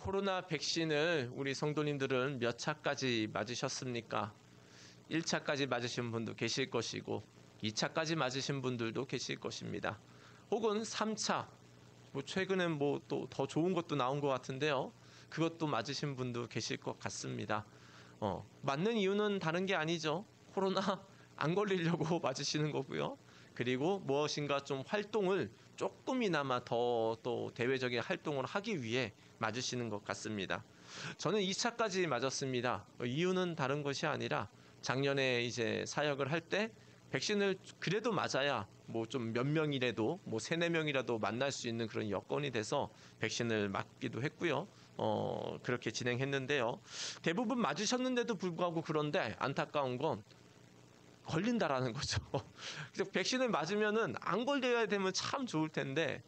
코로나 백신을 우리 성도님들은 몇 차까지 맞으셨습니까? 1차까지 맞으신 분도 계실 것이고 2차까지 맞으신 분들도 계실 것입니다. 혹은 3차, 최근엔 또 더 좋은 것도 나온 것 같은데요. 그것도 맞으신 분도 계실 것 같습니다. 맞는 이유는 다른 게 아니죠. 코로나 안 걸리려고 맞으시는 거고요. 그리고 무엇인가 좀 활동을 조금이나마 더 또 대외적인 활동을 하기 위해 맞으시는 것 같습니다. 저는 2차까지 맞았습니다. 이유는 다른 것이 아니라 작년에 이제 사역을 할 때 백신을 그래도 맞아야 좀 몇 명이라도 세네 명이라도 만날 수 있는 그런 여건이 돼서 백신을 맞기도 했고요. 그렇게 진행했는데요. 대부분 맞으셨는데도 불구하고 그런데 안타까운 건 걸린다라는 거죠. 그래서 백신을 맞으면은 안 걸려야 되면 참 좋을 텐데,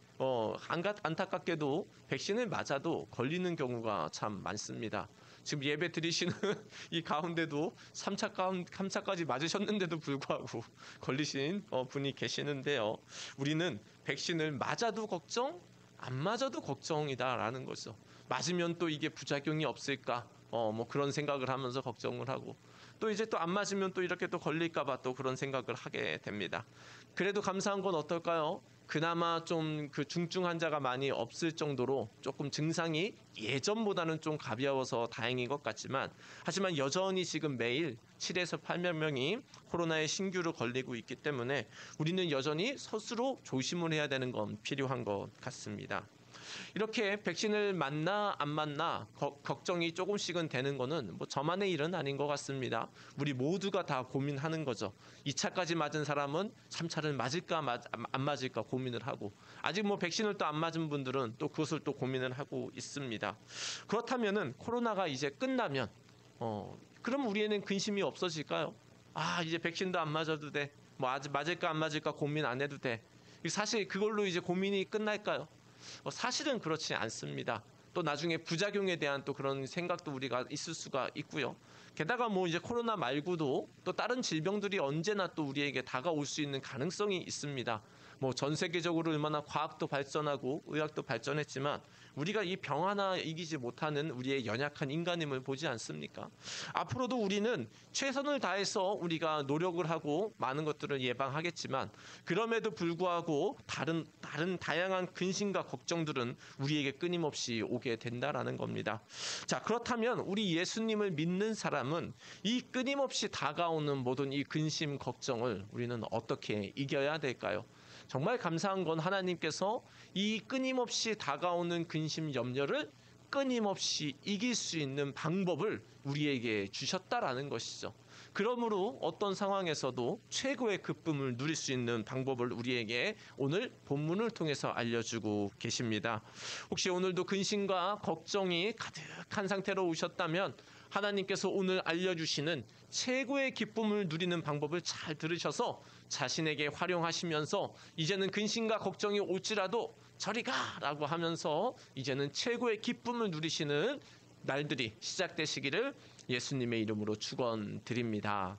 안타깝게도 백신을 맞아도 걸리는 경우가 참 많습니다. 지금 예배 드리시는 이 가운데도 3차까지 맞으셨는데도 불구하고 걸리신 분이 계시는데요. 우리는 백신을 맞아도 걱정, 안 맞아도 걱정이다라는 거죠. 맞으면 또 이게 부작용이 없을까? 그런 생각을 하면서 걱정을 하고 또 이제 또 안 맞으면 또 이렇게 또 걸릴까봐 또 그런 생각을 하게 됩니다. 그래도 감사한 건 어떨까요? 그나마 좀 그 중증 환자가 많이 없을 정도로 조금 증상이 예전보다는 좀 가벼워서 다행인 것 같지만 하지만 여전히 지금 매일 7에서 8만 명이 코로나에 신규로 걸리고 있기 때문에 우리는 여전히 스스로 조심을 해야 되는 건 필요한 것 같습니다. 이렇게 백신을 맞나 안 맞나 걱정이 조금씩은 되는 거는 저만의 일은 아닌 것 같습니다. 우리 모두가 다 고민하는 거죠. 2차까지 맞은 사람은 3차를 맞을까 안 맞을까 고민을 하고 아직 백신을 또 안 맞은 분들은 또 그것을 또 고민을 하고 있습니다. 그렇다면은 코로나가 이제 끝나면 그럼 우리에는 근심이 없어질까요? 이제 백신도 안 맞아도 돼. 아직 맞을까 안 맞을까 고민 안 해도 돼. 사실 그걸로 이제 고민이 끝날까요? 사실은 그렇지 않습니다. 또 나중에 부작용에 대한 또 그런 생각도 우리가 있을 수가 있고요. 게다가 이제 코로나 말고도 또 다른 질병들이 언제나 또 우리에게 다가올 수 있는 가능성이 있습니다. 전 세계적으로 얼마나 과학도 발전하고 의학도 발전했지만 우리가 이 병 하나 이기지 못하는 우리의 연약한 인간임을 보지 않습니까? 앞으로도 우리는 최선을 다해서 우리가 노력을 하고 많은 것들을 예방하겠지만 그럼에도 불구하고 다른 다양한 근심과 걱정들은 우리에게 끊임없이 오게 된다라는 겁니다. 자, 그렇다면 우리 예수님을 믿는 사람은 이 끊임없이 다가오는 모든 이 근심 걱정을 우리는 어떻게 이겨야 될까요? 정말 감사한 건 하나님께서 이 끊임없이 다가오는 근심 염려를 끊임없이 이길 수 있는 방법을 우리에게 주셨다라는 것이죠. 그러므로 어떤 상황에서도 최고의 기쁨을 누릴 수 있는 방법을 우리에게 오늘 본문을 통해서 알려주고 계십니다. 혹시 오늘도 근심과 걱정이 가득한 상태로 오셨다면 하나님께서 오늘 알려주시는 최고의 기쁨을 누리는 방법을 잘 들으셔서 자신에게 활용하시면서 이제는 근심과 걱정이 올지라도 저리 가라고 하면서 이제는 최고의 기쁨을 누리시는 날들이 시작되시기를 예수님의 이름으로 축원드립니다.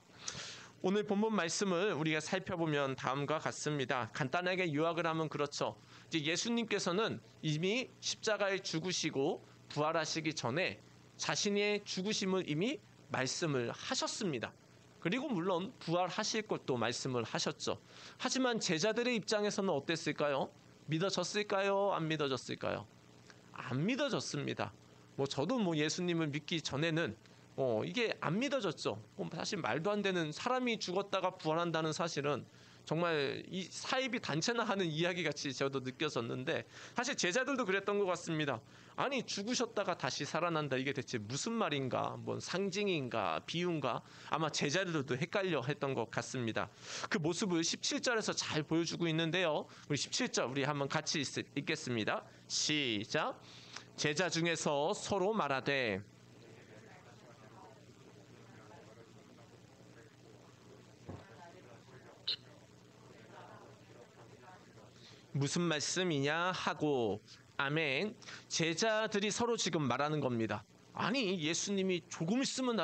오늘 본문 말씀을 우리가 살펴보면 다음과 같습니다. 간단하게 요약을 하면 그렇죠. 이제 예수님께서는 이미 십자가에 죽으시고 부활하시기 전에 자신의 죽으심을 이미 말씀을 하셨습니다. 그리고 물론 부활하실 것도 말씀을 하셨죠. 하지만 제자들의 입장에서는 어땠을까요? 믿어졌을까요? 안 믿어졌을까요? 안 믿어졌습니다. 저도 예수님을 믿기 전에는 이게 안 믿어졌죠. 사실 말도 안 되는 사람이 죽었다가 부활한다는 사실은 정말 이 사이비 단체나 하는 이야기 같이 저도 느껴졌는데 사실 제자들도 그랬던 것 같습니다. 아니 죽으셨다가 다시 살아난다 이게 대체 무슨 말인가? 상징인가? 비유인가? 아마 제자들도 헷갈려 했던 것 같습니다. 그 모습을 17절에서 잘 보여주고 있는데요. 우리 17절 우리 한번 같이 읽겠습니다. 시작. 제자 중에서 서로 말하되 무슨 말씀이냐 하고 아멘. 제자들이 서로 지금 말하는 겁니다. 아니 예수님이 조금 있으면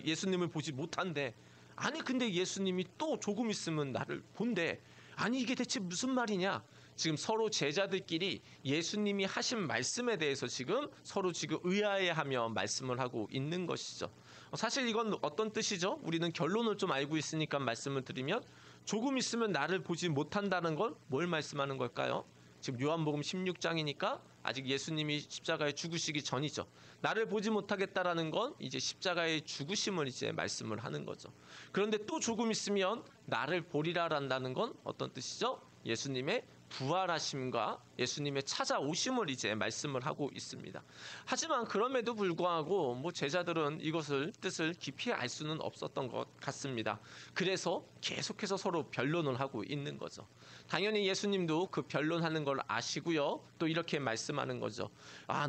예수님을 보지 못한대. 아니 근데 예수님이 또 조금 있으면 나를 본대. 아니 이게 대체 무슨 말이냐? 지금 서로 제자들끼리 예수님이 하신 말씀에 대해서 지금 서로 지금 의아해하며 말씀을 하고 있는 것이죠. 사실 이건 어떤 뜻이죠? 우리는 결론을 좀 알고 있으니까 말씀을 드리면, 조금 있으면 나를 보지 못한다는 건 뭘 말씀하는 걸까요? 지금 요한복음 16장이니까 아직 예수님이 십자가에 죽으시기 전이죠. 나를 보지 못하겠다라는 건 이제 십자가의 죽으심을 이제 말씀을 하는 거죠. 그런데 또 조금 있으면 나를 보리라란다는 건 어떤 뜻이죠? 예수님의 부활하심과 예수님의 찾아오심을 이제 말씀을 하고 있습니다. 하지만 그럼에도 불구하고 제자들은 이것을 뜻을 깊이 알 수는 없었던 것 같습니다. 그래서 계속해서 서로 변론을 하고 있는 거죠. 당연히 예수님도 그 변론하는 걸 아시고요. 또 이렇게 말씀하는 거죠.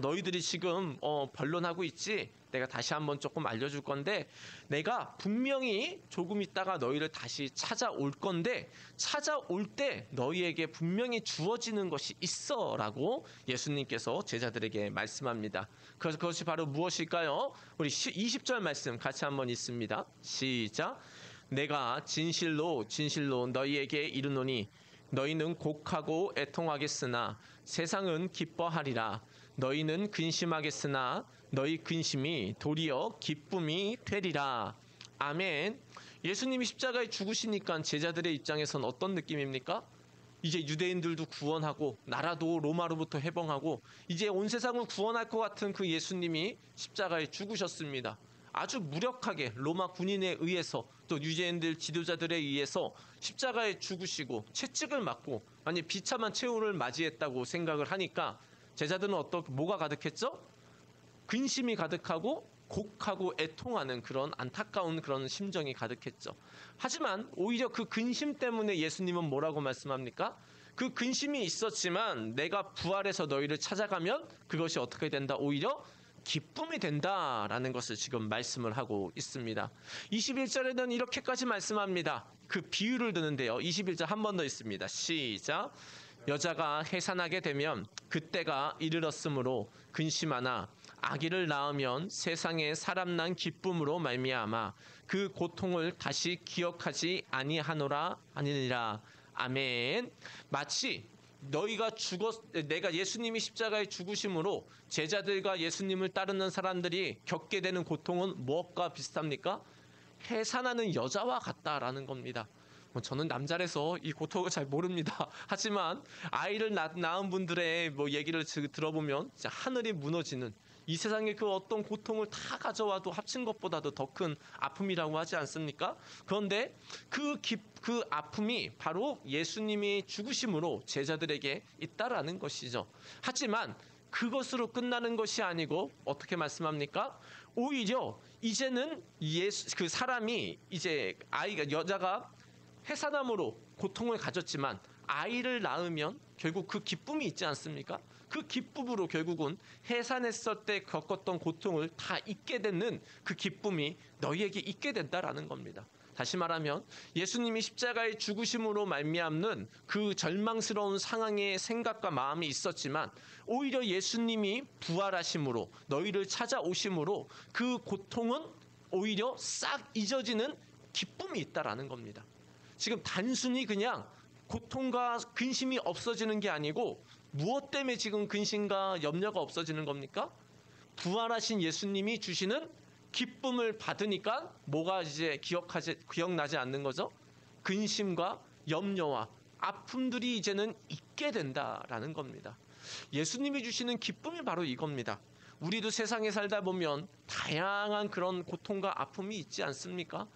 너희들이 지금 변론하고 있지? 내가 다시 한번 조금 알려줄 건데, 내가 분명히 조금 있다가 너희를 다시 찾아올 건데, 찾아올 때 너희에게 분명히 주어지는 것이 있어 라고 예수님께서 제자들에게 말씀합니다. 그래서 그것이 바로 무엇일까요? 우리 20절 말씀 같이 한번 읽습니다. 시작. 내가 진실로 진실로 너희에게 이르노니 너희는 곡하고 애통하겠으나 세상은 기뻐하리라. 너희는 근심하겠으나 너희 근심이 도리어 기쁨이 되리라. 아멘. 예수님이 십자가에 죽으시니까 제자들의 입장에선 어떤 느낌입니까? 이제 유대인들도 구원하고 나라도 로마로부터 해방하고 이제 온 세상을 구원할 것 같은 그 예수님이 십자가에 죽으셨습니다. 아주 무력하게 로마 군인에 의해서 또 유대인들 지도자들에 의해서 십자가에 죽으시고 채찍을 맞고 비참한 최후를 맞이했다고 생각을 하니까 제자들은 뭐가 가득했죠? 근심이 가득하고 곡하고 애통하는 그런 안타까운 그런 심정이 가득했죠. 하지만 오히려 그 근심 때문에 예수님은 뭐라고 말씀합니까? 그 근심이 있었지만 내가 부활해서 너희를 찾아가면 그것이 어떻게 된다? 오히려 기쁨이 된다라는 것을 지금 말씀을 하고 있습니다. 21절에는 이렇게까지 말씀합니다. 그 비유를 드는데요. 21절 한 번 더 있습니다. 시작. 여자가 해산하게 되면 그때가 이르렀으므로 근심하나 아기를 낳으면 세상에 사람 난 기쁨으로 말미암아 그 고통을 다시 기억하지 아니하노라 아니니라. 아멘. 마치 내가 예수님이 십자가에 죽으심으로 제자들과 예수님을 따르는 사람들이 겪게 되는 고통은 무엇과 비슷합니까? 해산하는 여자와 같다라는 겁니다. 저는 남자라서 이 고통을 잘 모릅니다. 하지만 아이를 낳은 분들의 얘기를 들어보면 진짜 하늘이 무너지는, 이 세상에 그 어떤 고통을 다 가져와도 합친 것보다도 더 큰 아픔이라고 하지 않습니까? 그런데 그 아픔이 바로 예수님이 죽으심으로 제자들에게 있다라는 것이죠. 하지만 그것으로 끝나는 것이 아니고 어떻게 말씀합니까? 오히려 이제는 그 사람이 이제 여자가 해산함으로 고통을 가졌지만 아이를 낳으면 결국 그 기쁨이 있지 않습니까? 그 기쁨으로 결국은 해산했을 때 겪었던 고통을 다 잊게 되는 그 기쁨이 너희에게 있게 된다라는 겁니다. 다시 말하면 예수님이 십자가의 죽으심으로 말미암는 그 절망스러운 상황의 생각과 마음이 있었지만 오히려 예수님이 부활하심으로 너희를 찾아오심으로 그 고통은 오히려 싹 잊어지는 기쁨이 있다라는 겁니다. 지금 단순히 그냥 고통과 근심이 없어지는 게 아니고 무엇 때문에 지금 근심과 염려가 없어지는 겁니까? 부활하신 예수님이 주시는 기쁨을 받으니까 뭐가 이제 기억나지 않는 거죠? 근심과 염려와 아픔들이 이제는 잊게 된다라는 겁니다. 예수님이 주시는 기쁨이 바로 이겁니다. 우리도 세상에 살다 보면 다양한 그런 고통과 아픔이 있지 않습니까?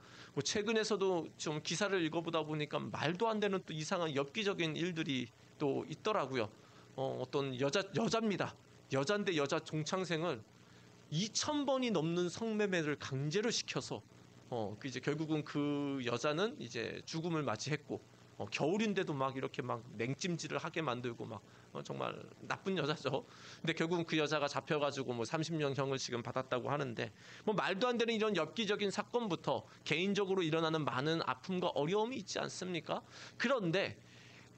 최근에서도 좀 기사를 읽어보다 보니까 말도 안 되는 또 이상한 엽기적인 일들이 또 있더라고요. 어떤 여자입니다. 여잔데 여자 종창생을 2,000번이 넘는 성매매를 강제로 시켜서 이제 결국은 그 여자는 이제 죽음을 맞이했고 겨울인데도 막 이렇게 막 냉찜질을 하게 만들고 막 정말 나쁜 여자죠. 근데 결국은 그 여자가 잡혀가지고 30년형을 지금 받았다고 하는데 말도 안 되는 이런 엽기적인 사건부터 개인적으로 일어나는 많은 아픔과 어려움이 있지 않습니까? 그런데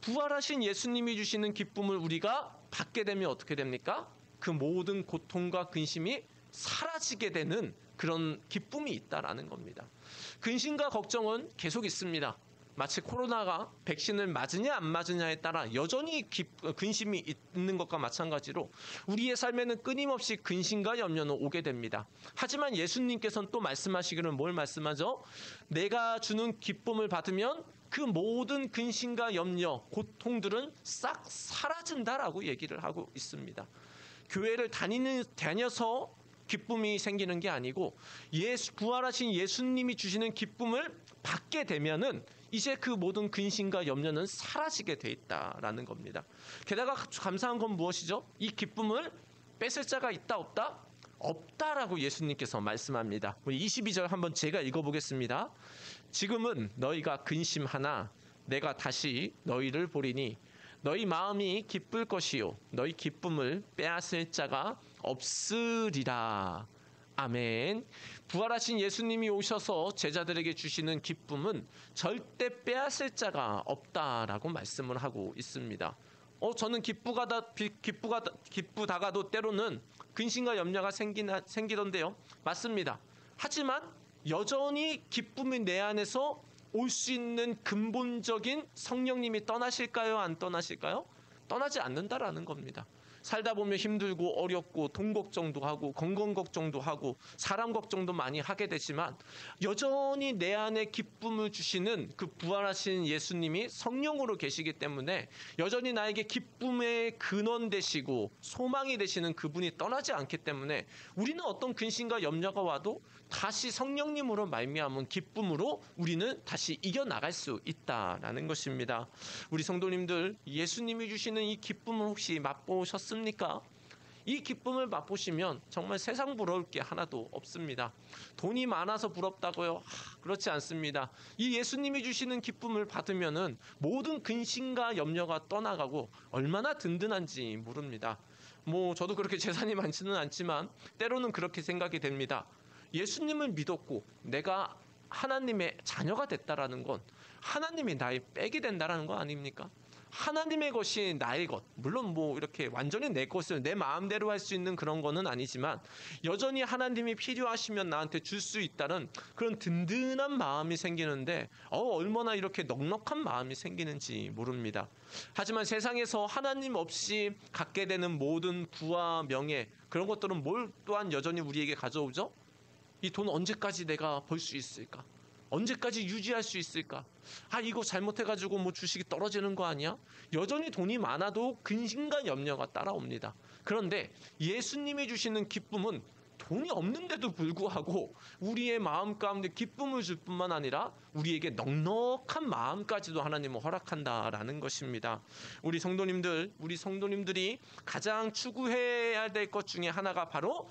부활하신 예수님이 주시는 기쁨을 우리가 받게 되면 어떻게 됩니까? 그 모든 고통과 근심이 사라지게 되는 그런 기쁨이 있다라는 겁니다. 근심과 걱정은 계속 있습니다. 마치 코로나가 백신을 맞으냐 안 맞으냐에 따라 여전히 근심이 있는 것과 마찬가지로 우리의 삶에는 끊임없이 근심과 염려는 오게 됩니다. 하지만 예수님께서는 또 말씀하시기를 뭘 말씀하죠? 내가 주는 기쁨을 받으면 그 모든 근심과 염려, 고통들은 싹 사라진다라고 얘기를 하고 있습니다. 교회를 다녀서 기쁨이 생기는 게 아니고 부활하신 예수님이 주시는 기쁨을 받게 되면은 이제 그 모든 근심과 염려는 사라지게 돼 있다라는 겁니다. 게다가 감사한 건 무엇이죠? 이 기쁨을 뺏을 자가 있다 없다? 없다라고 예수님께서 말씀합니다. 우리 22절 한번 제가 읽어보겠습니다. 지금은 너희가 근심하나 내가 다시 너희를 보리니 너희 마음이 기쁠 것이요 너희 기쁨을 빼앗을 자가 없으리라. 아멘. 부활하신 예수님이 오셔서 제자들에게 주시는 기쁨은 절대 빼앗을 자가 없다라고 말씀을 하고 있습니다. 저는 기쁘다가도 때로는 근심과 염려가 생기던데요. 맞습니다. 하지만 여전히 기쁨이 내 안에서 올 수 있는 근본적인 성령님이 떠나실까요? 안 떠나실까요? 떠나지 않는다라는 겁니다. 살다 보면 힘들고 어렵고 돈 걱정도 하고 건강 걱정도 하고 사람 걱정도 많이 하게 되지만 여전히 내 안에 기쁨을 주시는 그 부활하신 예수님이 성령으로 계시기 때문에 여전히 나에게 기쁨의 근원 되시고 소망이 되시는 그분이 떠나지 않기 때문에 우리는 어떤 근심과 염려가 와도 다시 성령님으로 말미암은 기쁨으로 우리는 다시 이겨나갈 수 있다라는 것입니다. 우리 성도님들, 예수님이 주시는 이 기쁨을 혹시 맛보셨습니까? 이 기쁨을 맛보시면 정말 세상 부러울 게 하나도 없습니다. 돈이 많아서 부럽다고요? 그렇지 않습니다. 이 예수님이 주시는 기쁨을 받으면은 모든 근심과 염려가 떠나가고 얼마나 든든한지 모릅니다. 저도 그렇게 재산이 많지는 않지만 때로는 그렇게 생각이 됩니다. 예수님을 믿었고 내가 하나님의 자녀가 됐다라는 건 하나님이 나의 백이 된다라는 거 아닙니까? 하나님의 것이 나의 것, 물론 이렇게 완전히 내 것을 내 마음대로 할 수 있는 그런 거는 아니지만 여전히 하나님이 필요하시면 나한테 줄 수 있다는 그런 든든한 마음이 생기는데 얼마나 이렇게 넉넉한 마음이 생기는지 모릅니다. 하지만 세상에서 하나님 없이 갖게 되는 모든 부와 명예, 그런 것들은 뭘 또한 여전히 우리에게 가져오죠? 이 돈 언제까지 내가 벌 수 있을까? 언제까지 유지할 수 있을까? 이거 잘못해가지고 주식이 떨어지는 거 아니야? 여전히 돈이 많아도 근심과 염려가 따라옵니다. 그런데 예수님이 주시는 기쁨은 돈이 없는데도 불구하고 우리의 마음 가운데 기쁨을 줄 뿐만 아니라 우리에게 넉넉한 마음까지도 하나님은 허락한다라는 것입니다. 우리 성도님들이 가장 추구해야 될 것 중에 하나가 바로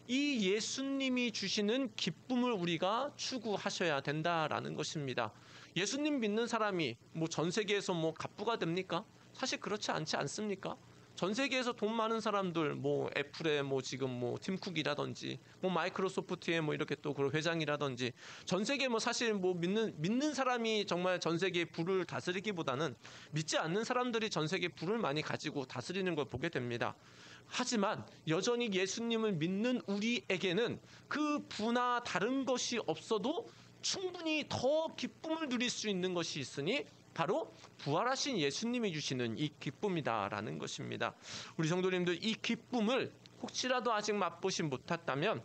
이 예수님이 주시는 기쁨을 우리가 추구하셔야 된다라는 것입니다. 예수님 믿는 사람이 전 세계에서 갑부가 됩니까? 사실 그렇지 않지 않습니까? 전 세계에서 돈 많은 사람들 애플의 지금 팀 쿡이라든지 마이크로소프트의 이렇게 또 그 회장이라든지 전 세계 사실 믿는 사람이 정말 전 세계의 부를 다스리기보다는 믿지 않는 사람들이 전 세계 부를 많이 가지고 다스리는 걸 보게 됩니다. 하지만 여전히 예수님을 믿는 우리에게는 그 부나 다른 것이 없어도 충분히 더 기쁨을 누릴 수 있는 것이 있으니 바로 부활하신 예수님이 주시는 이 기쁨이다라는 것입니다. 우리 성도님들, 이 기쁨을 혹시라도 아직 맛보지 못했다면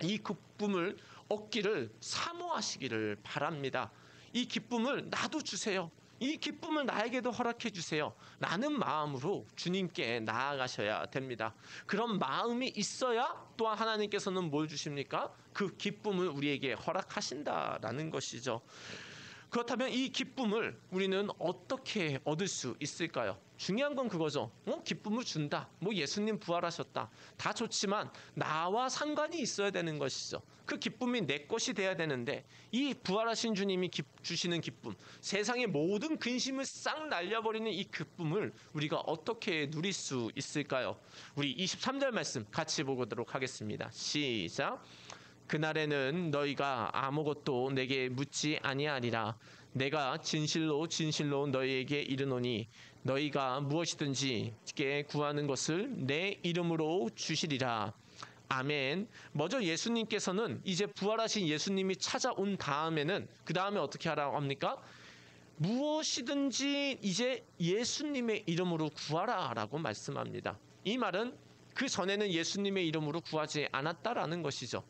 이 기쁨을 얻기를 사모하시기를 바랍니다. 이 기쁨을 나도 주세요. 이 기쁨을 나에게도 허락해 주세요. 라는 마음으로 주님께 나아가셔야 됩니다. 그런 마음이 있어야 또한 하나님께서는 뭘 주십니까? 그 기쁨을 우리에게 허락하신다라는 것이죠. 그렇다면 이 기쁨을 우리는 어떻게 얻을 수 있을까요? 중요한 건 그거죠. 기쁨을 준다. 예수님 부활하셨다. 다 좋지만 나와 상관이 있어야 되는 것이죠. 그 기쁨이 내 것이 돼야 되는데 이 부활하신 주님이 주시는 기쁨, 세상의 모든 근심을 싹 날려버리는 이 기쁨을 우리가 어떻게 누릴 수 있을까요? 우리 23절 말씀 같이 보도록 하겠습니다. 시작. 그날에는 너희가 아무것도 내게 묻지 아니하리라. 내가 진실로 진실로 너희에게 이르노니 너희가 무엇이든지 구하는 것을 내 이름으로 주시리라. 아멘. 먼저 예수님께서는 이제 부활하신 예수님이 찾아온 다음에는 그 다음에 어떻게 하라고 합니까? 무엇이든지 이제 예수님의 이름으로 구하라라고 말씀합니다. 이 말은 그 전에는 예수님의 이름으로 구하지 않았다라는 것이죠.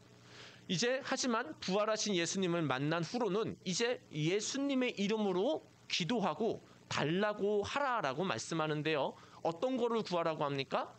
이제 하지만 부활하신 예수님을 만난 후로는 이제 예수님의 이름으로 기도하고 달라고 하라라고 말씀하는데요. 어떤 거를 구하라고 합니까?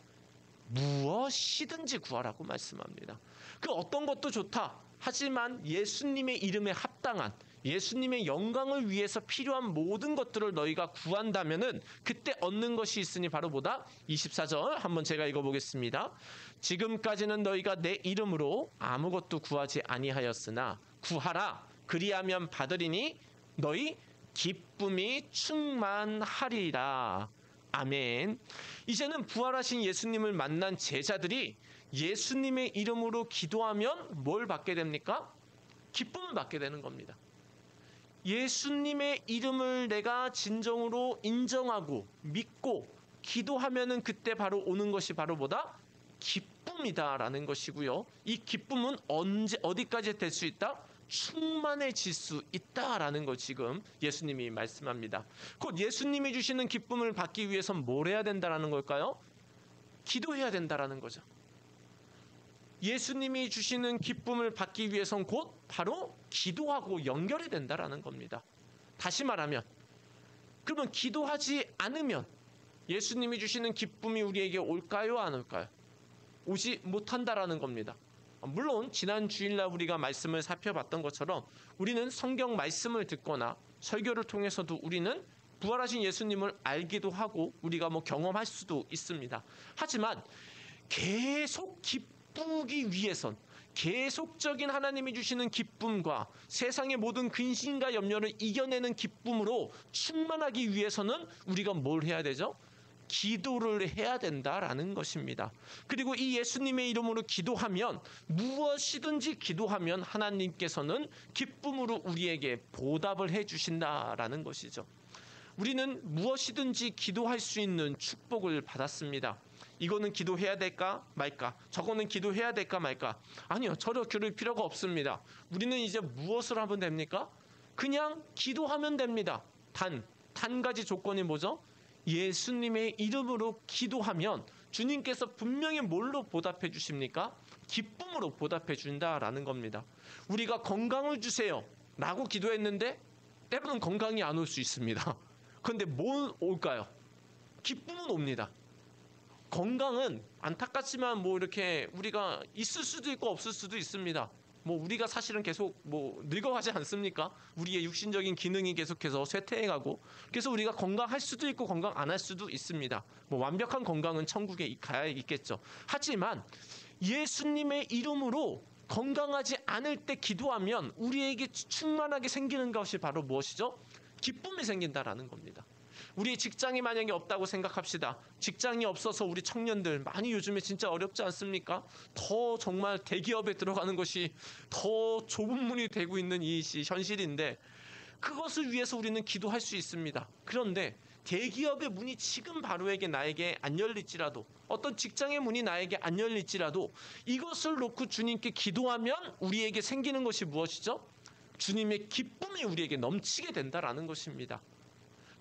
무엇이든지 구하라고 말씀합니다. 그 어떤 것도 좋다. 하지만 예수님의 이름에 합당한, 예수님의 영광을 위해서 필요한 모든 것들을 너희가 구한다면은 그때 얻는 것이 있으니 바로 뭐다? 24절 한번 제가 읽어보겠습니다. 지금까지는 너희가 내 이름으로 아무것도 구하지 아니하였으나 구하라 그리하면 받으리니 너희 기쁨이 충만하리라. 아멘. 이제는 부활하신 예수님을 만난 제자들이 예수님의 이름으로 기도하면 뭘 받게 됩니까? 기쁨을 받게 되는 겁니다. 예수님의 이름을 내가 진정으로 인정하고 믿고 기도하면은 그때 바로 오는 것이 바로 뭐다? 기쁨이다라는 것이고요. 이 기쁨은 어디까지 될 수 있다? 충만해질 수 있다라는 걸 지금 예수님이 말씀합니다. 곧 예수님이 주시는 기쁨을 받기 위해선 뭘 해야 된다라는 걸까요? 기도해야 된다라는 거죠. 예수님이 주시는 기쁨을 받기 위해선 곧 바로 기도하고 연결이 된다라는 겁니다. 다시 말하면 그러면 기도하지 않으면 예수님이 주시는 기쁨이 우리에게 올까요? 안 올까요? 오지 못한다라는 겁니다. 물론 지난 주일날 우리가 말씀을 살펴봤던 것처럼 우리는 성경 말씀을 듣거나 설교를 통해서도 우리는 부활하신 예수님을 알기도 하고 우리가 경험할 수도 있습니다. 하지만 계속 기쁘기 위해선 계속적인 하나님이 주시는 기쁨과 세상의 모든 근심과 염려를 이겨내는 기쁨으로 충만하기 위해서는 우리가 뭘 해야 되죠? 기도를 해야 된다라는 것입니다. 그리고 이 예수님의 이름으로 기도하면 무엇이든지 기도하면 하나님께서는 기쁨으로 우리에게 보답을 해 주신다라는 것이죠. 우리는 무엇이든지 기도할 수 있는 축복을 받았습니다. 이거는 기도해야 될까 말까? 저거는 기도해야 될까 말까? 아니요. 저를 기도할 필요가 없습니다. 우리는 이제 무엇을 하면 됩니까? 그냥 기도하면 됩니다. 단 가지 조건이 뭐죠? 예수님의 이름으로 기도하면 주님께서 분명히 뭘로 보답해 주십니까? 기쁨으로 보답해 준다라는 겁니다. 우리가 건강을 주세요 라고 기도했는데 때로는 건강이 안 올 수 있습니다. 그런데 뭘 올까요? 기쁨은 옵니다. 건강은 안타깝지만 이렇게 우리가 있을 수도 있고 없을 수도 있습니다. 우리가 사실은 계속 늙어가지 않습니까? 우리의 육신적인 기능이 계속해서 쇠퇴해가고 그래서 우리가 건강할 수도 있고 건강 안 할 수도 있습니다. 완벽한 건강은 천국에 가야 있겠죠. 하지만 예수님의 이름으로 건강하지 않을 때 기도하면 우리에게 충만하게 생기는 것이 바로 무엇이죠? 기쁨이 생긴다라는 겁니다. 우리 직장이 만약에 없다고 생각합시다. 직장이 없어서 우리 청년들 많이 요즘에 진짜 어렵지 않습니까? 더 정말 대기업에 들어가는 것이 더 좁은 문이 되고 있는 이 현실인데 그것을 위해서 우리는 기도할 수 있습니다. 그런데 대기업의 문이 지금 바로에게 나에게 안 열릴지라도 어떤 직장의 문이 나에게 안 열릴지라도 이것을 놓고 주님께 기도하면 우리에게 생기는 것이 무엇이죠? 주님의 기쁨이 우리에게 넘치게 된다라는 것입니다.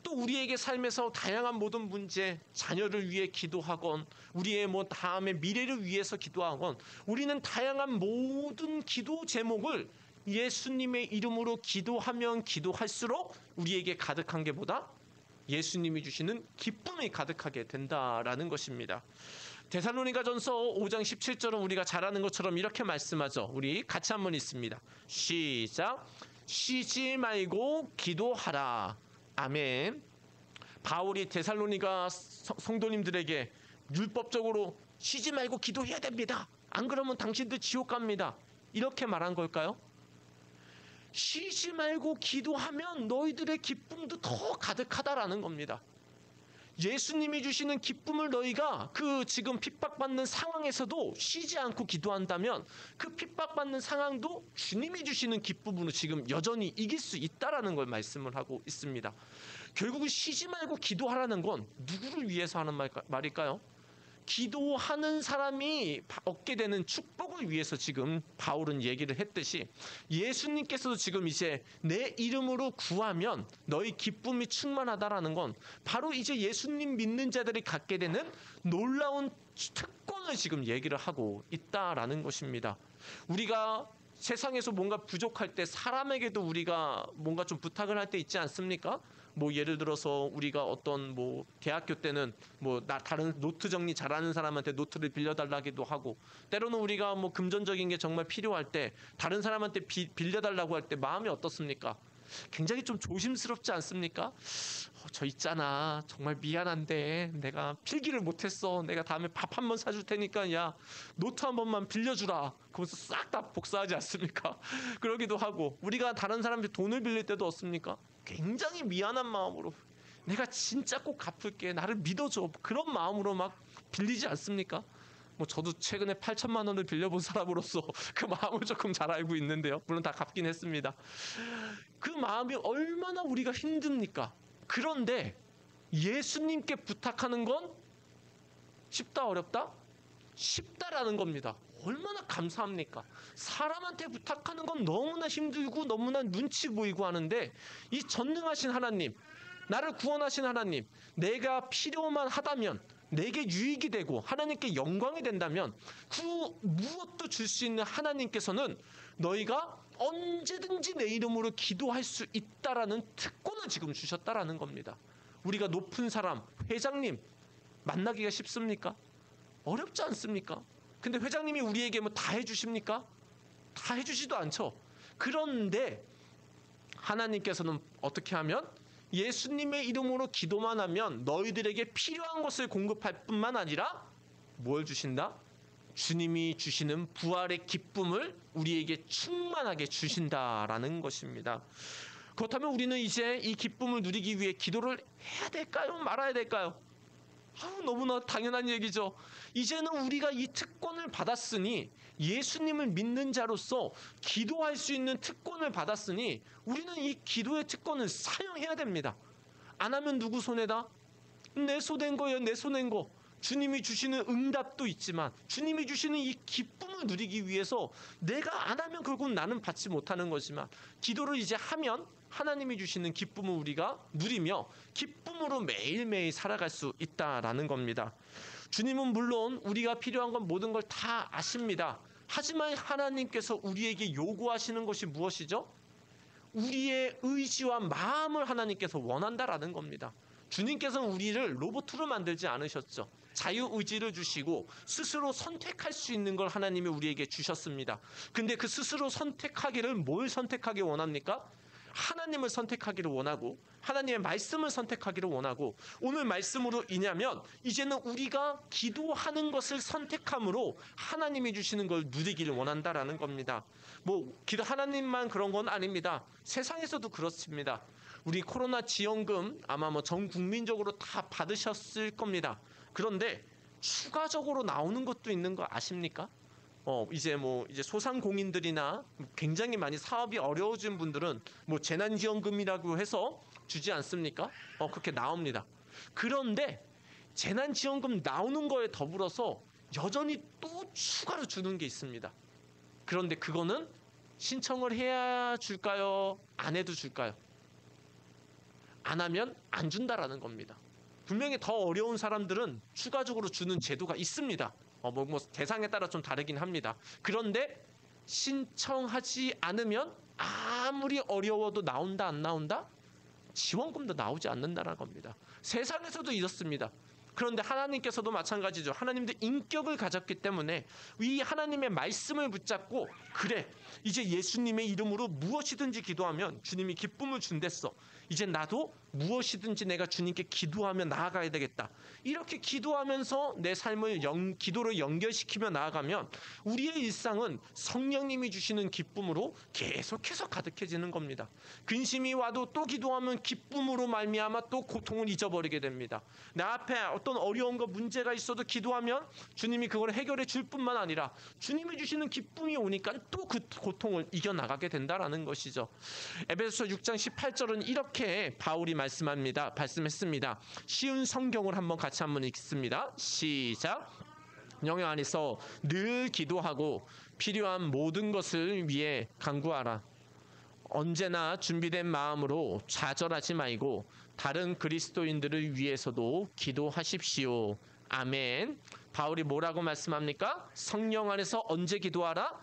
또 우리에게 삶에서 다양한 모든 문제, 자녀를 위해 기도하건 우리의 다음의 미래를 위해서 기도하건 우리는 다양한 모든 기도 제목을 예수님의 이름으로 기도하면 기도할수록 우리에게 가득한 게 뭐다? 예수님이 주시는 기쁨이 가득하게 된다라는 것입니다. 데살로니가전서 5장 17절은 우리가 잘 아는 것처럼 이렇게 말씀하죠. 우리 같이 한번 읽습니다. 시작. 쉬지 말고 기도하라. 아멘. 바울이 데살로니가 성도님들에게 율법적으로 쉬지 말고 기도해야 됩니다. 안 그러면 당신들 지옥 갑니다. 이렇게 말한 걸까요? 쉬지 말고 기도하면 너희들의 기쁨도 더 가득하다라는 겁니다. 예수님이 주시는 기쁨을 너희가 그 지금 핍박받는 상황에서도 쉬지 않고 기도한다면 그 핍박받는 상황도 주님이 주시는 기쁨으로 지금 여전히 이길 수 있다라는 걸 말씀을 하고 있습니다. 결국은 쉬지 말고 기도하라는 건 누구를 위해서 하는 말일까요? 기도하는 사람이 얻게 되는 축복을 위해서 지금 바울은 얘기를 했듯이 예수님께서도 지금 이제 내 이름으로 구하면 너희 기쁨이 충만하다라는 건 바로 이제 예수님 믿는 자들이 갖게 되는 놀라운 특권을 지금 얘기를 하고 있다라는 것입니다. 우리가 세상에서 뭔가 부족할 때 사람에게도 우리가 뭔가 좀 부탁을 할 때 있지 않습니까? 뭐 예를 들어서 우리가 어떤 뭐 대학교 때는 뭐 다른 노트 정리 잘하는 사람한테 노트를 빌려달라기도 하고, 때로는 우리가 뭐 금전적인 게 정말 필요할 때 다른 사람한테 빌려달라고 할 때 마음이 어떻습니까? 굉장히 좀 조심스럽지 않습니까? 저 있잖아, 정말 미안한데 내가 필기를 못했어, 내가 다음에 밥 한 번 사줄 테니까 야 노트 한 번만 빌려주라, 그러면서 싹 다 복사하지 않습니까? 그러기도 하고, 우리가 다른 사람한테 돈을 빌릴 때도 없습니까? 굉장히 미안한 마음으로 내가 진짜 꼭 갚을게, 나를 믿어줘, 그런 마음으로 막 빌리지 않습니까? 뭐 저도 최근에 8천만 원을 빌려본 사람으로서 그 마음을 조금 잘 알고 있는데요. 물론 다 갚긴 했습니다. 그 마음이 얼마나 우리가 힘듭니까? 그런데 예수님께 부탁하는 건 쉽다, 어렵다? 쉽다라는 겁니다. 얼마나 감사합니까? 사람한테 부탁하는 건 너무나 힘들고 너무나 눈치 보이고 하는데, 이 전능하신 하나님, 나를 구원하신 하나님, 내가 필요만 하다면, 내게 유익이 되고 하나님께 영광이 된다면 그 무엇도 줄 수 있는 하나님께서는 너희가 언제든지 내 이름으로 기도할 수 있다라는 특권을 지금 주셨다라는 겁니다. 우리가 높은 사람, 회장님 만나기가 쉽습니까? 어렵지 않습니까? 근데 회장님이 우리에게 뭐 다 해주십니까? 다 해주지도 않죠. 그런데 하나님께서는 어떻게 하면 예수님의 이름으로 기도만 하면 너희들에게 필요한 것을 공급할 뿐만 아니라 뭘 주신다? 주님이 주시는 부활의 기쁨을 우리에게 충만하게 주신다라는 것입니다. 그렇다면 우리는 이제 이 기쁨을 누리기 위해 기도를 해야 될까요? 말아야 될까요? 너무나 당연한 얘기죠. 이제는 우리가 이 특권을 받았으니, 예수님을 믿는 자로서 기도할 수 있는 특권을 받았으니 우리는 이 기도의 특권을 사용해야 됩니다. 안 하면 누구 손해다? 내 손해인 거예요. 내 손해인 거. 주님이 주시는 응답도 있지만 주님이 주시는 이 기쁨을 누리기 위해서 내가 안 하면 결국 나는 받지 못하는 거지만, 기도를 이제 하면 하나님이 주시는 기쁨을 우리가 누리며 기쁨으로 매일매일 살아갈 수 있다라는 겁니다. 주님은 물론 우리가 필요한 건 모든 걸 다 아십니다. 하지만 하나님께서 우리에게 요구하시는 것이 무엇이죠? 우리의 의지와 마음을 하나님께서 원한다라는 겁니다. 주님께서는 우리를 로봇으로 만들지 않으셨죠. 자유의지를 주시고 스스로 선택할 수 있는 걸 하나님이 우리에게 주셨습니다. 근데 그 스스로 선택하기를 뭘 선택하기 원합니까? 하나님을 선택하기를 원하고 하나님의 말씀을 선택하기를 원하고, 오늘 말씀으로 인하면 이제는 우리가 기도하는 것을 선택함으로 하나님이 주시는 걸 누리기를 원한다라는 겁니다. 뭐 기도 하나님만 그런 건 아닙니다. 세상에서도 그렇습니다. 우리 코로나 지원금 아마 뭐 전 국민적으로 다 받으셨을 겁니다. 그런데 추가적으로 나오는 것도 있는 거 아십니까? 이제 소상공인들이나 굉장히 많이 사업이 어려워진 분들은 뭐 재난지원금이라고 해서 주지 않습니까? 그렇게 나옵니다. 그런데 재난지원금 나오는 거에 더불어서 여전히 또 추가로 주는 게 있습니다. 그런데 그거는 신청을 해야 줄까요? 안 해도 줄까요? 안 하면 안 준다라는 겁니다. 분명히 더 어려운 사람들은 추가적으로 주는 제도가 있습니다. 대상에 따라 좀 다르긴 합니다. 그런데 신청하지 않으면 아무리 어려워도 나온다 안 나온다? 지원금도 나오지 않는다는 겁니다. 세상에서도 이렇습니다. 그런데 하나님께서도 마찬가지죠. 하나님도 인격을 가졌기 때문에 이 하나님의 말씀을 붙잡고, 그래 이제 예수님의 이름으로 무엇이든지 기도하면 주님이 기쁨을 준댔어, 이제 나도 무엇이든지 내가 주님께 기도하며 나아가야 되겠다. 이렇게 기도하면서 내 삶을 기도로 연결시키며 나아가면 우리의 일상은 성령님이 주시는 기쁨으로 계속해서 가득해지는 겁니다. 근심이 와도 또 기도하면 기쁨으로 말미암아 또 고통을 잊어버리게 됩니다. 내 앞에 어떤 어려운 거 문제가 있어도 기도하면 주님이 그걸 해결해 줄 뿐만 아니라 주님이 주시는 기쁨이 오니까 또 그 고통을 이겨나가게 된다라는 것이죠. 에베소서 6장 18절은 이렇게 이렇게 바울이 말씀했습니다. 쉬운 성경을 같이 한번 읽습니다. 시작. 영영 안에서 늘 기도하고 필요한 모든 것을 위해 간구하라. 언제나 준비된 마음으로 좌절하지 말고 다른 그리스도인들을 위해서도 기도하십시오. 아멘. 바울이 뭐라고 말씀합니까? 성령 안에서 언제 기도하라?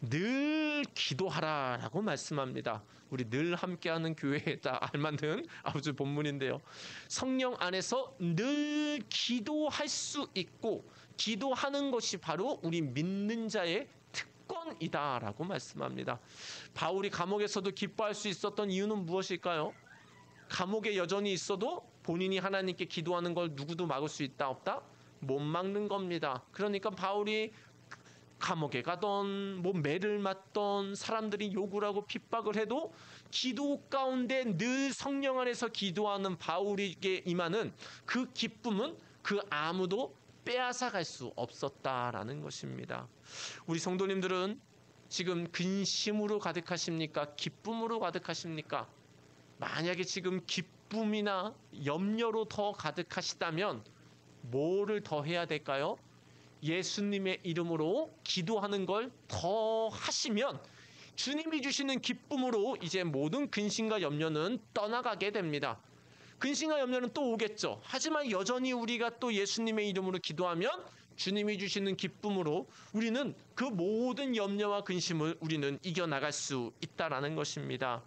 늘 기도하라 라고 말씀합니다. 우리 늘 함께하는 교회에 다 알맞는 아주 본문인데요. 성령 안에서 늘 기도할 수 있고 기도하는 것이 바로 우리 믿는 자의 특권이다라고 말씀합니다. 바울이 감옥에서도 기뻐할 수 있었던 이유는 무엇일까요? 감옥에 여전히 있어도 본인이 하나님께 기도하는 걸 누구도 막을 수 있다 없다? 못 막는 겁니다. 그러니까 바울이 감옥에 가던 매를 맞던 사람들이 욕을 하고 핍박을 해도 기도 가운데 늘 성령 안에서 기도하는 바울에게 임하는 그 기쁨은 그 아무도 빼앗아갈 수 없었다라는 것입니다. 우리 성도님들은 지금 근심으로 가득하십니까? 기쁨으로 가득하십니까? 만약에 지금 기쁨이나 염려로 더 가득하시다면 뭐를 더 해야 될까요? 예수님의 이름으로 기도하는 걸 더 하시면 주님이 주시는 기쁨으로 이제 모든 근심과 염려는 떠나가게 됩니다. 근심과 염려는 또 오겠죠. 하지만 여전히 우리가 또 예수님의 이름으로 기도하면 주님이 주시는 기쁨으로 우리는 그 모든 염려와 근심을 우리는 이겨나갈 수 있다라는 것입니다.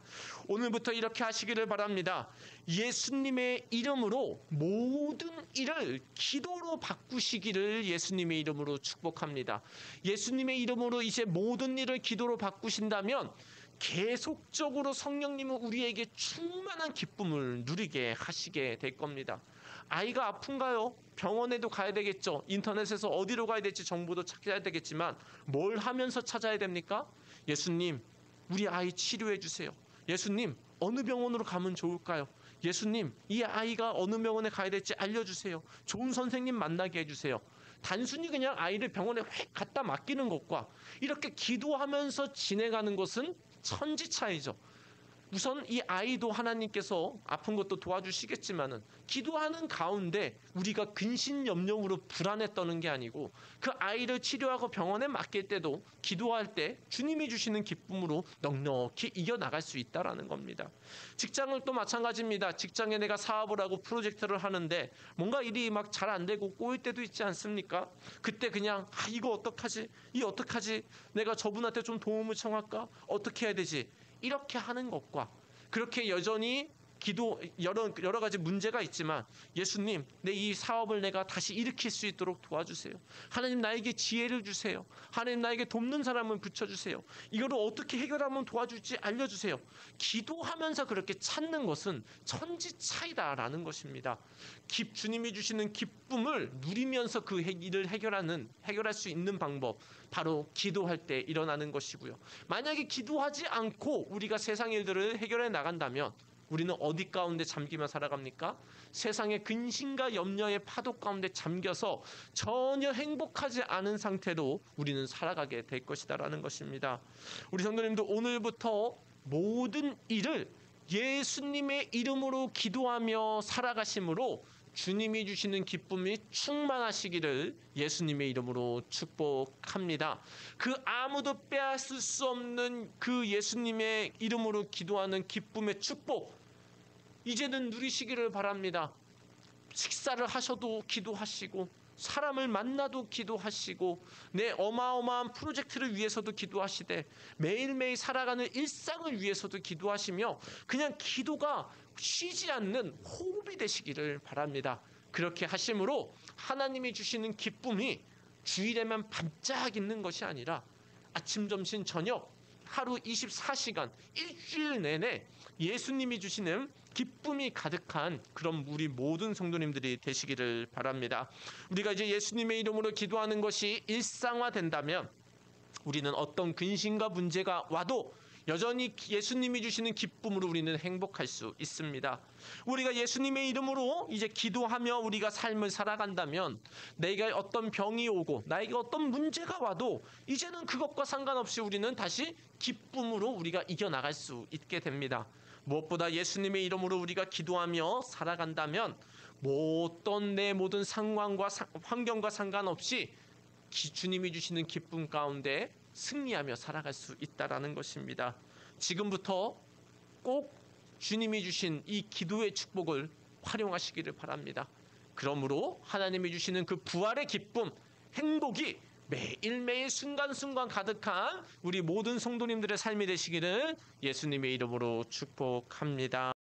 오늘부터 이렇게 하시기를 바랍니다. 예수님의 이름으로 모든 일을 기도로 바꾸시기를 예수님의 이름으로 축복합니다. 예수님의 이름으로 이제 모든 일을 기도로 바꾸신다면 계속적으로 성령님은 우리에게 충만한 기쁨을 누리게 하시게 될 겁니다. 아이가 아픈가요? 병원에도 가야 되겠죠. 인터넷에서 어디로 가야 될지 정보도 찾아야 되겠지만 뭘 하면서 찾아야 됩니까? 예수님, 우리 아이 치료해 주세요. 예수님, 어느 병원으로 가면 좋을까요? 예수님, 이 아이가 어느 병원에 가야 될지 알려주세요. 좋은 선생님 만나게 해주세요. 단순히 그냥 아이를 병원에 휙 갖다 맡기는 것과 이렇게 기도하면서 진행하는 것은 천지 차이죠. 우선 이 아이도 하나님께서 아픈 것도 도와주시겠지만은 기도하는 가운데 우리가 근심 염려로 불안에 떠는 게 아니고 그 아이를 치료하고 병원에 맡길 때도 기도할 때 주님이 주시는 기쁨으로 넉넉히 이겨나갈 수 있다라는 겁니다. 직장을 또 마찬가지입니다. 직장에 내가 사업을 하고 프로젝트를 하는데 뭔가 일이 막 잘 안 되고 꼬일 때도 있지 않습니까? 그때 그냥 이거 어떡하지? 어떡하지? 내가 저분한테 좀 도움을 청할까? 어떻게 해야 되지? 이렇게 하는 것과 그렇게 여전히 여러 가지 문제가 있지만 예수님, 내 이 사업을 내가 다시 일으킬 수 있도록 도와주세요. 하나님, 나에게 지혜를 주세요. 하나님, 나에게 돕는 사람을 붙여주세요. 이거를 어떻게 해결하면 도와줄지 알려주세요. 기도하면서 그렇게 찾는 것은 천지 차이다라는 것입니다. 주님이 주시는 기쁨을 누리면서 그 일을 해결할 수 있는 방법, 바로 기도할 때 일어나는 것이고요. 만약에 기도하지 않고 우리가 세상 일들을 해결해 나간다면 우리는 어디 가운데 잠기며 살아갑니까? 세상의 근심과 염려의 파도 가운데 잠겨서 전혀 행복하지 않은 상태로 우리는 살아가게 될 것이다라는 것입니다. 우리 성도님도 오늘부터 모든 일을 예수님의 이름으로 기도하며 살아가심으로 주님이 주시는 기쁨이 충만하시기를 예수님의 이름으로 축복합니다. 그 아무도 빼앗을 수 없는 그 예수님의 이름으로 기도하는 기쁨의 축복, 이제는 누리시기를 바랍니다. 식사를 하셔도 기도하시고 사람을 만나도 기도하시고 내 어마어마한 프로젝트를 위해서도 기도하시되 매일매일 살아가는 일상을 위해서도 기도하시며 그냥 기도가 쉬지 않는 호흡이 되시기를 바랍니다. 그렇게 하심으로 하나님이 주시는 기쁨이 주일에만 반짝 있는 것이 아니라 아침, 점심, 저녁 하루 24시간 일주일 내내 예수님이 주시는 기쁨이 가득한 그런 우리 모든 성도님들이 되시기를 바랍니다. 우리가 이제 예수님의 이름으로 기도하는 것이 일상화된다면 우리는 어떤 근심과 문제가 와도 여전히 예수님이 주시는 기쁨으로 우리는 행복할 수 있습니다. 우리가 예수님의 이름으로 이제 기도하며 우리가 삶을 살아간다면 내게 어떤 병이 오고 나에게 어떤 문제가 와도 이제는 그것과 상관없이 우리는 다시 기쁨으로 우리가 이겨나갈 수 있게 됩니다. 무엇보다 예수님의 이름으로 우리가 기도하며 살아간다면 어떤 내 모든 상황과 환경과 상관없이 주님이 주시는 기쁨 가운데 승리하며 살아갈 수 있다라는 것입니다. 지금부터 꼭 주님이 주신 이 기도의 축복을 활용하시기를 바랍니다. 그러므로 하나님이 주시는 그 부활의 기쁨, 행복이 매일매일 순간순간 가득한 우리 모든 성도님들의 삶이 되시기를 예수님의 이름으로 축복합니다.